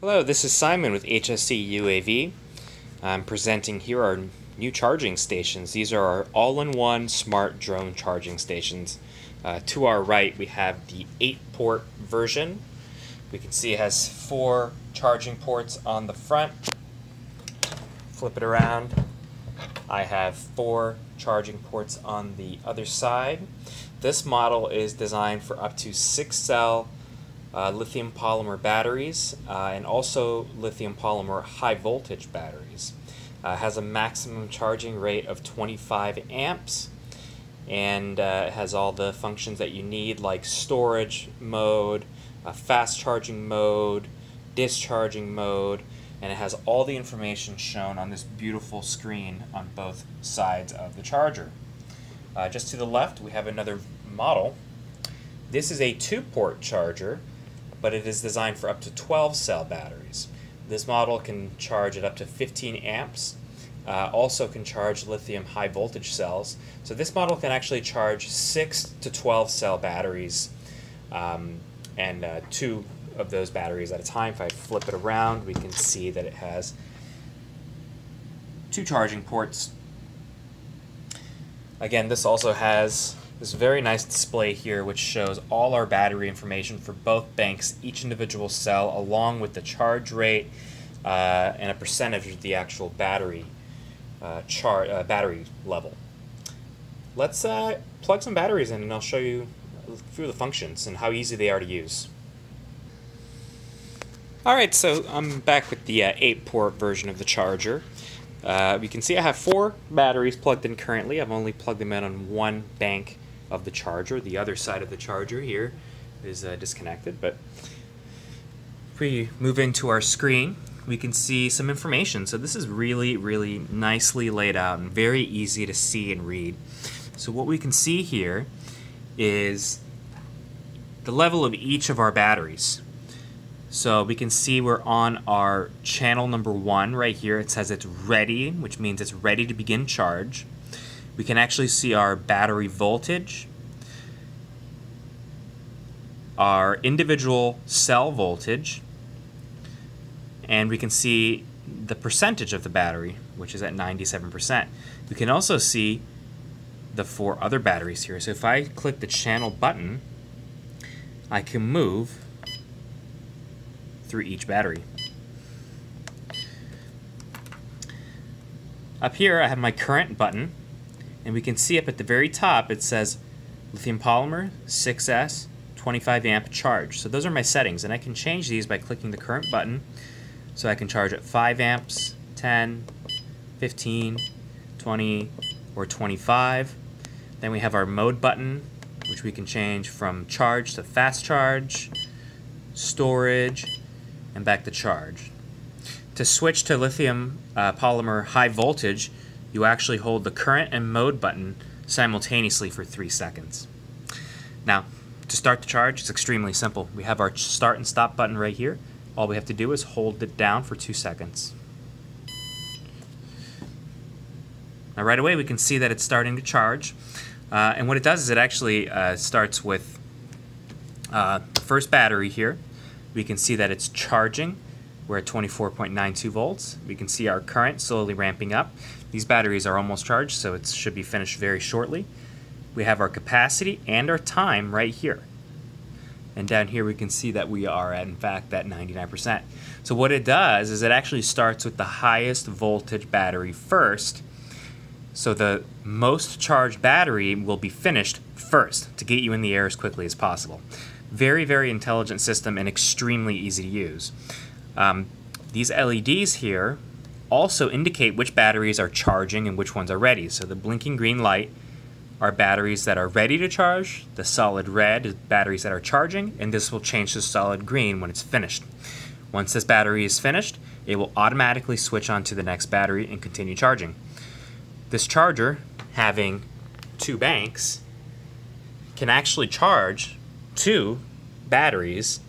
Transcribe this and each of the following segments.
Hello, this is Simon with HSC UAV. I'm presenting here our new charging stations. These are our all-in-one smart drone charging stations. To our right we have the 8-port version. We can see it has 4 charging ports on the front. Flip it around. I have 4 charging ports on the other side. This model is designed for up to 6-cell lithium polymer batteries and also lithium polymer high voltage batteries. Has a maximum charging rate of 25 amps and it has all the functions that you need, like storage mode, fast charging mode, discharging mode, and it has all the information shown on this beautiful screen on both sides of the charger. Just to the left we have another model. This is a 2-port charger, but it is designed for up to 12-cell batteries. This model can charge at up to 15 amps, also can charge lithium high voltage cells. So this model can actually charge 6 to 12-cell batteries, and 2 of those batteries at a time. If I flip it around, we can see that it has 2 charging ports. Again, this also has this very nice display here which shows all our battery information for both banks, each individual cell, along with the charge rate and a percentage of the actual battery battery level. Let's plug some batteries in and I'll show you through the functions and how easy they are to use. Alright, so I'm back with the 8-port version of the charger. You can see I have 4 batteries plugged in currently. I've only plugged them in on one bank of the charger. The other side of the charger here is disconnected, but if we move into our screen we can see some information. So this is really nicely laid out and very easy to see and read. So what we can see here is the level of each of our batteries. So we can see we're on our channel number 1 right here. It says it's ready, which means it's ready to begin charge. We can actually see our battery voltage, our individual cell voltage, and we can see the percentage of the battery, which is at 97%. We can also see the 4 other batteries here. So if I click the channel button, I can move through each battery. Up here I have my current button, and we can see up at the very top it says lithium polymer 6S 25 amp charge. So those are my settings, and I can change these by clicking the current button. So I can charge at 5 amps, 10, 15, 20, or 25. Then we have our mode button, which we can change from charge to fast charge, storage, and back to charge. To switch to lithium polymer high voltage, you actually hold the current and mode button simultaneously for 3 seconds. Now, to start the charge, it's extremely simple. We have our start and stop button right here. All we have to do is hold it down for 2 seconds. Now right away we can see that it's starting to charge. And what it does is it actually starts with the first battery here. We can see that it's charging. We're at 24.92 volts. We can see our current slowly ramping up. These batteries are almost charged, so it should be finished very shortly. We have our capacity and our time right here. And down here we can see that we are at, in fact, at 99%. So what it does is it actually starts with the highest voltage battery first. So the most charged battery will be finished first to get you in the air as quickly as possible. Very intelligent system and extremely easy to use. These LEDs here also indicate which batteries are charging and which ones are ready. So the blinking green light are batteries that are ready to charge, the solid red is batteries that are charging, and this will change to solid green when it's finished. Once this battery is finished, it will automatically switch on to the next battery and continue charging. This charger, having 2 banks, can actually charge 2 batteries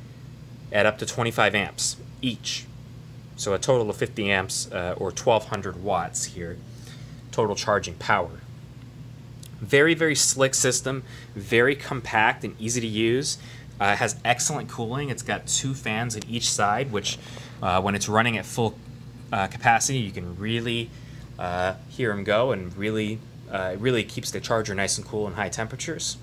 at up to 25 amps each. So a total of 50 amps or 1200 watts here, total charging power. Very slick system, very compact and easy to use. It has excellent cooling. It's got 2 fans at each side, which When it's running at full capacity, you can really hear them go, and really it really keeps the charger nice and cool in high temperatures.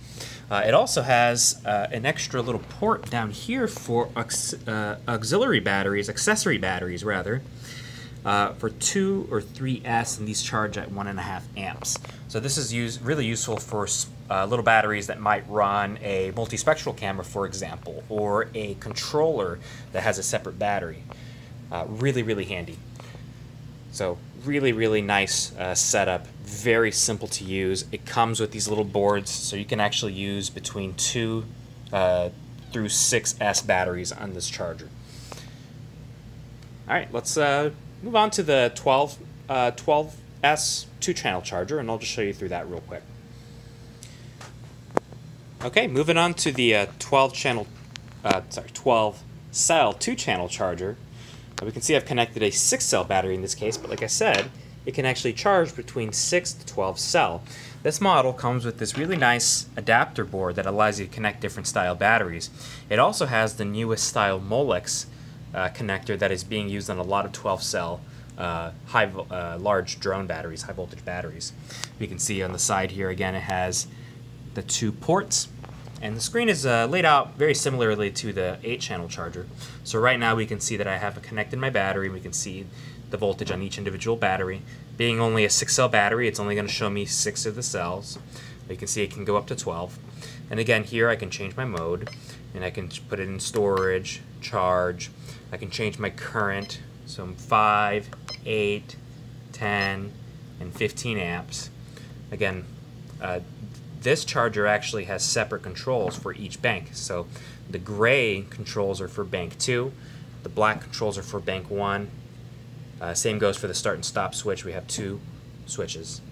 It also has an extra little port down here for auxiliary batteries, accessory batteries rather, for 2 or 3S, and these charge at 1.5 amps. So this is really useful for little batteries that might run a multispectral camera, for example, or a controller that has a separate battery. Really, really handy. So really nice setup, very simple to use. It comes with these little boards, so you can actually use between 2 through 6S batteries on this charger. All right, let's move on to the 12S 2-channel charger, and I'll just show you through that real quick. Okay, moving on to the 12-cell 2-channel charger. We can see I've connected a 6-cell battery in this case, but like I said, it can actually charge between 6 to 12 cell. This model comes with this really nice adapter board that allows you to connect different style batteries. It also has the newest style Molex connector that is being used on a lot of 12-cell large drone batteries, high voltage batteries. You can see on the side here again it has the 2 ports, and the screen is laid out very similarly to the 8-channel charger. So right now we can see that I have connected my battery, and we can see the voltage on each individual battery. Being only a 6-cell battery, it's only going to show me 6 of the cells. You can see it can go up to 12. And again, here I can change my mode, and I can put it in storage, charge. I can change my current, so 5, 8, 10, and 15 amps. Again, this charger actually has separate controls for each bank. So the gray controls are for bank 2, the black controls are for bank 1. Same goes for the start and stop switch. We have 2 switches.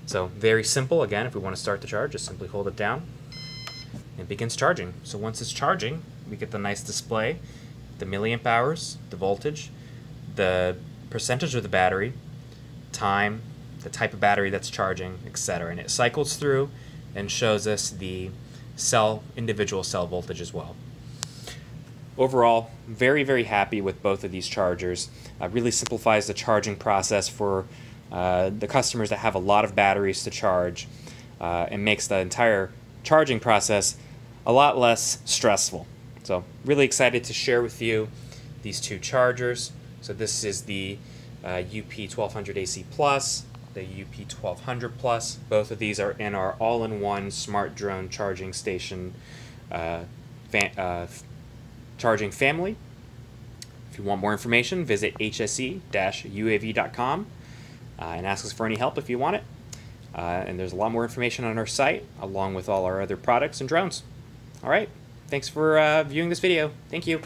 So very simple. Again, if we want to start the charge, just simply hold it down and it begins charging. So once it's charging, we get the nice display, the milliamp hours, the voltage, the percentage of the battery, time, the type of battery that's charging, etc. And it cycles through and shows us the individual cell voltage as well. Overall, very happy with both of these chargers. Really simplifies the charging process for the customers that have a lot of batteries to charge, and makes the entire charging process a lot less stressful. So really excited to share with you these 2 chargers. So this is the UP1200 AC Plus, the UP1200 Plus. Both of these are in our all-in-one smart drone charging station charging family. If you want more information, visit hse-uav.com and ask us for any help if you want it. And there's a lot more information on our site, along with all our other products and drones. All right, thanks for viewing this video. Thank you.